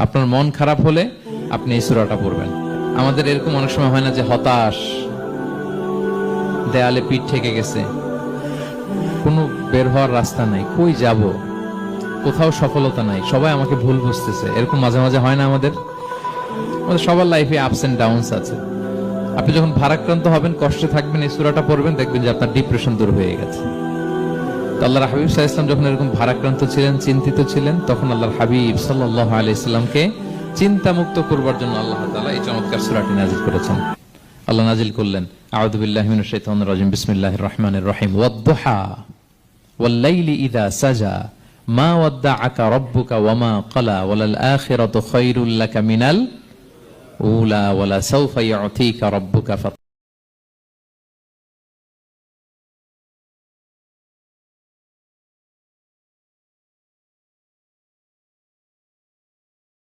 আপনার মন খারাপ হলে আপনি এই সূরাটা পড়বেন। আমাদের এরকম অনেক সময় হয় না যে হতাশ, দেয়ালে পিঠ ঠেকে গেছে, কোনো বের হওয়ার রাস্তা নাই, কই যাব, কোথাও সফলতা নাই, সবাই আমাকে ভুল বুঝতেছে, এরকম মাঝে মাঝে হয় না? আমাদের সবার লাইফে আপস এন্ড ডাউনস আছে। আপনি যখন ভারাক্রান্ত হবেন, কষ্টে থাকবেন, এই সূরাটা পড়বেন, দেখবেন যে আপনার ডিপ্রেশন দূর হয়ে গেছে। তো আল্লাহর হাবিব সাল্লাল্লাহু আলাইহি ওয়াসাল্লাম যখন এরকম ভারাক্রান্ত ছিলেন, চিন্তিত ছিলেন, তখন আল্লাহর হাবিব সাল্লাল্লাহু আলাইহি ওয়াসাল্লামকে চিন্তামুক্ত করবার জন্য আল্লাহ তাআলা এই চমৎকার সূরাটি নাযিল করেছেন। আল্লাহ নাযিল করলেন, আউযু বিল্লাহি মিনাশ শাইতানির রাজিম, বিসমিল্লাহির রহমানির রহিম, ওয়াদ-দুহা ওয়াল-লাইলি ইযা সাজা মা ওয়াদ্দাআকা রাব্বুকা ওয়া মা ক্বালা ওয়ালাল আখিরাতু খায়রুল লাকা মিনাল উলা ওয়ালা সাওফা ইউতিকা রাব্বুকা